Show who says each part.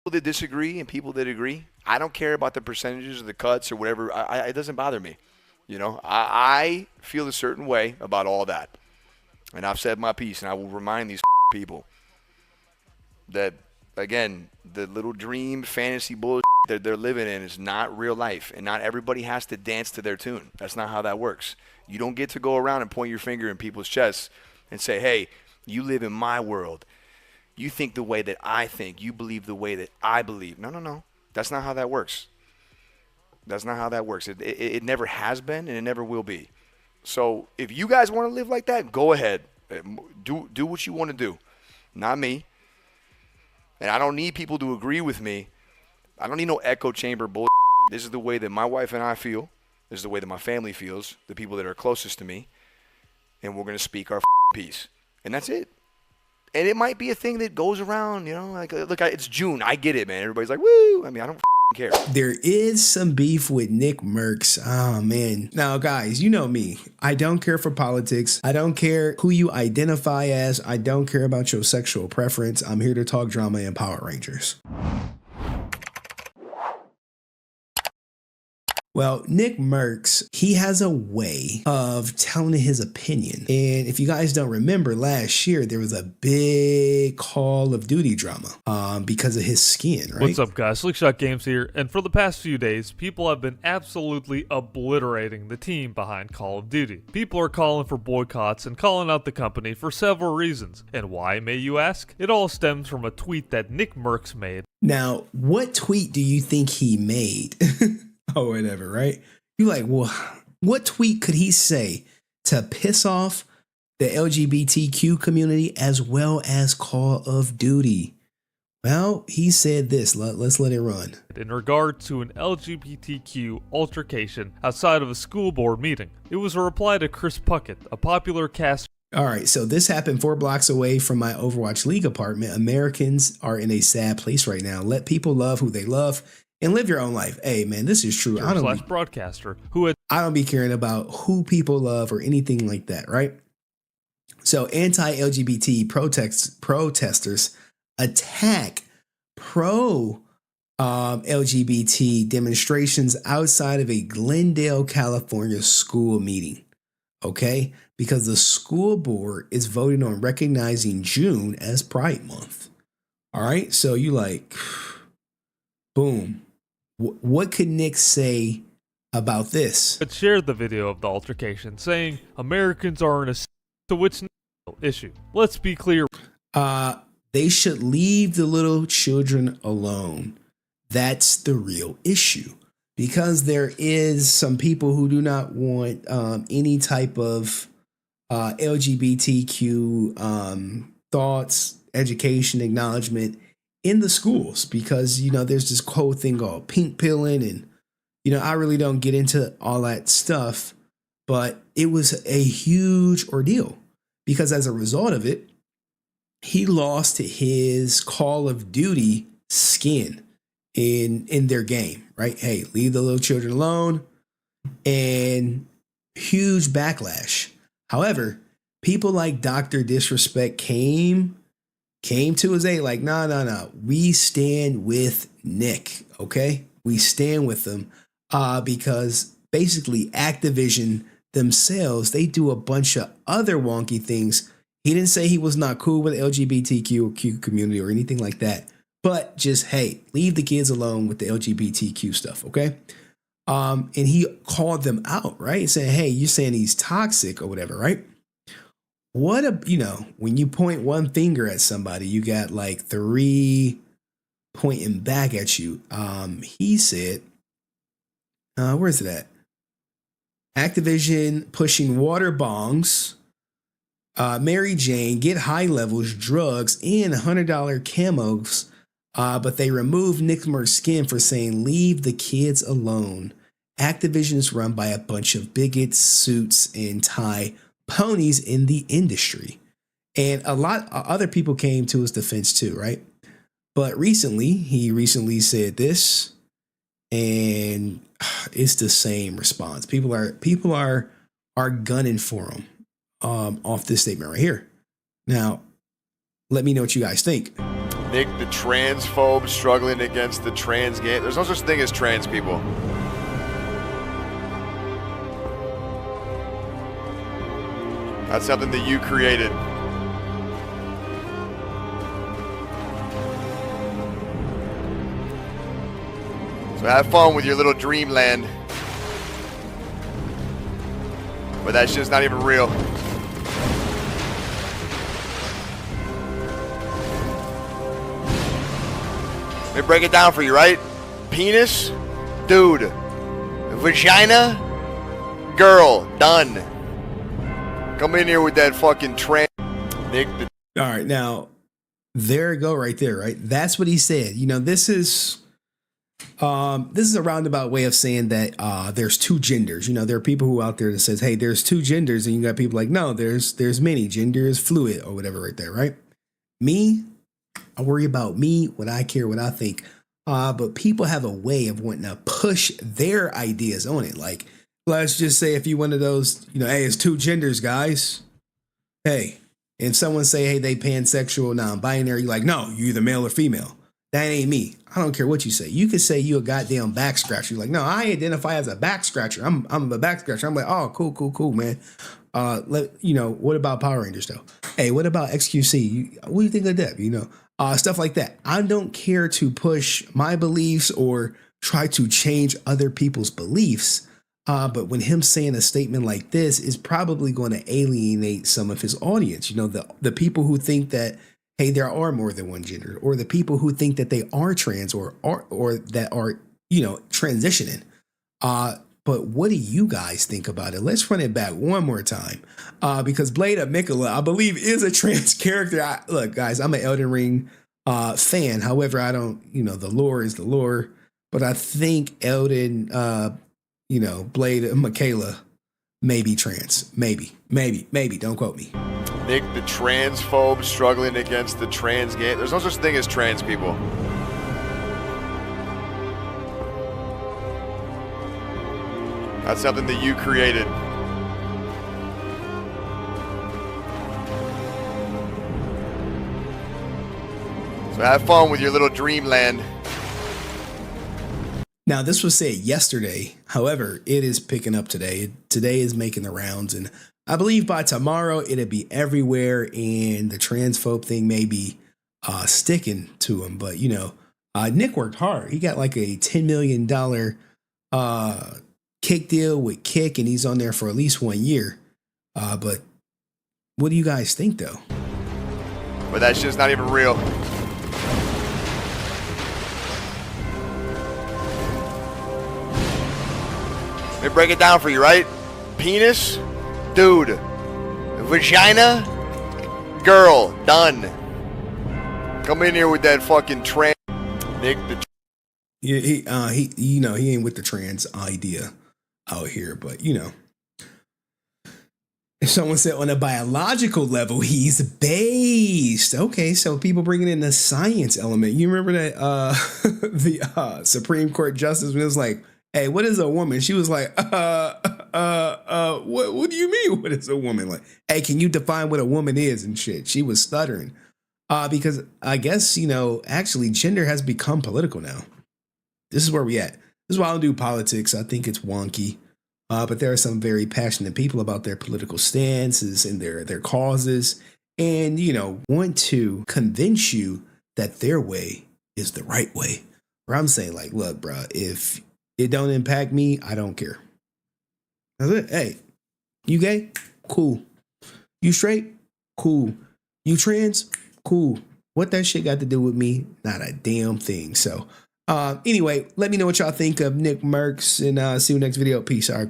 Speaker 1: People that disagree and people that agree. I don't care about the percentages or the cuts or whatever. It doesn't bother me. I feel a certain way about all that. And I've said my piece, and I will remind these people that, again, the little dream fantasy bullshit that they're living in is not real life, and not everybody has to dance to their tune. That's not how that works. You don't get to go around and point your finger in people's chests and say, hey, you live in my world. You think the way that I think. You believe the way that I believe. No, no, no. That's not how that works. That's not how that works. It never has been, and it never will be. So if you guys want to live like that, go ahead. Do what you want to do. Not me. And I don't need people to agree with me. I don't need no echo chamber bullshit. This is the way that my wife and I feel. This is the way that my family feels, the people that are closest to me. And we're going to speak our piece. And that's it. And it might be a thing that goes around, like, look, it's June. I get it, man. Everybody's like, woo. I mean, I don't care.
Speaker 2: There is some beef with Nickmercs. Oh, man. Now, guys, you know me. I don't care for politics. I don't care who you identify as. I don't care about your sexual preference. I'm here to talk drama and Power Rangers. Well, Nickmercs, he has a way of telling his opinion. And if you guys don't remember, last year, there was a big Call of Duty drama because of his skin, right?
Speaker 3: What's up, guys? Slickshot Games here. And for the past few days, people have been absolutely obliterating the team behind Call of Duty. People are calling for boycotts and calling out the company for several reasons. And why, may you ask? It all stems from a tweet that Nickmercs made.
Speaker 2: Now, what tweet do you think he made? Or whatever, right? You're like, well, what tweet could he say to piss off the LGBTQ community as well as Call of Duty? Well, he said this. Let's let it run.
Speaker 3: In regard to an LGBTQ altercation outside of a school board meeting, it was a reply to Chris Puckett, a popular cast.
Speaker 2: All right, so this happened 4 blocks away from my Overwatch League apartment. Americans are in a sad place right now. Let people love who they love and live your own life. Hey, man, this is true. I don't be caring about who people love or anything like that, right? So anti-LGBT protesters attack pro-LGBT demonstrations outside of a Glendale, California school meeting, okay? Because the school board is voting on recognizing June as Pride Month. All right, so you like, boom. What could Nick say about this?
Speaker 3: It shared the video of the altercation, saying Americans are in a to which issue. Let's be clear.
Speaker 2: They should leave the little children alone. That's the real issue. Because there is some people who do not want any type of LGBTQ thoughts, education, acknowledgement in the schools, because, there's this whole thing called pink pilling. And, I really don't get into all that stuff, but it was a huge ordeal because as a result of it, he lost his Call of Duty skin in their game, right? Hey, leave the little children alone, and huge backlash. However, people like Dr. Disrespect came to his aid, like, no. We stand with Nick, okay? We stand with them because basically Activision themselves, they do a bunch of other wonky things. He didn't say he was not cool with the LGBTQ community or anything like that, but just, hey, leave the kids alone with the LGBTQ stuff, okay? And he called them out, right? Saying, hey, you're saying he's toxic or whatever, right? When you point one finger at somebody, you got like 3 pointing back at you. He said, where's it at? Activision pushing water bongs, Mary Jane, get high levels, drugs, and $100 camos. But they removed Nickmercs' skin for saying, leave the kids alone. Activision is run by a bunch of bigots, suits, and tie ponies in the industry. And a lot of other people came to his defense too, right? But he recently said this, and it's the same response. People are gunning for him off this statement right here. Now, Let me know what you guys think.
Speaker 1: Nick, the transphobe struggling against the trans game. There's no such thing as trans people. That's something that you created. So have fun with your little dreamland. But that shit's not even real. Let me break it down for you, right? Penis, dude. Vagina, girl, done. Come in here with that fucking trans. Nick, the
Speaker 2: All right, now there you go, right there, right? That's what he said. You know, this is a roundabout way of saying that there's two genders. You know, there are people who out there that says, hey, there's two genders, and you got people like, no, there's many. Gender is fluid or whatever, right there, right? Me, I worry about me, what I care, what I think. But people have a way of wanting to push their ideas on it. Like, let's just say if you one of those, you know, hey, it's two genders, guys. Hey, and someone say, hey, they pansexual, non-binary, you're like, no, you're either male or female. That ain't me. I don't care what you say. You could say you a goddamn back scratcher. You're like, no, I identify as a back scratcher. I'm a back scratcher. I'm like, oh, cool, man. What about Power Rangers though? Hey, what about XQC? What do you think of that? You know, stuff like that. I don't care to push my beliefs or try to change other people's beliefs. But when him saying a statement like this is probably going to alienate some of his audience. You know, the people who think that, hey, there are more than one gender, or the people who think that they are trans or that are, you know, transitioning. But what do you guys think about it? Let's run it back one more time. Because Blade of Mikola, I believe, is a trans character. Look, guys, I'm an Elden Ring fan. However, I don't, you know, the lore is the lore. But I think Elden, Blade of Mikola may be trans. Maybe. Don't quote me.
Speaker 1: Nick, the transphobe struggling against the trans game. There's no such thing as trans people. That's something that you created. So have fun with your little dreamland.
Speaker 2: Now, this was said yesterday. However, it is picking up today. Today is making the rounds, and I believe by tomorrow it'll be everywhere, and the transphobe thing may be sticking to him. But, you know, Nick worked hard. He got like a $10 million Kick deal with Kick, and he's on there for at least 1 year. But what do you guys think, though?
Speaker 1: But that shit's not even real. Let me break it down for you, right? Penis, dude. Vagina, girl, done. Come in here with that fucking trans. Nick, the
Speaker 2: He ain't with the trans idea out here, but you know. Someone said on a biological level, he's based. Okay, so people bringing in the science element. You remember that the Supreme Court justice when it was like, hey, what is a woman? She was like, what do you mean, what is a woman? Like, hey, can you define what a woman is and shit? She was stuttering. Because I guess, you know, actually gender has become political now. This is where we at. This is why I don't do politics. I think it's wonky. But there are some very passionate people about their political stances and their causes, and, you know, want to convince you that their way is the right way. Where I'm saying, like, look, bro, if it don't impact me, I don't care. That's it. Hey, you gay? Cool. You straight? Cool. You trans? Cool. What that shit got to do with me? Not a damn thing. So, anyway, let me know what y'all think of Nickmercs, and see you next video. Peace. All right.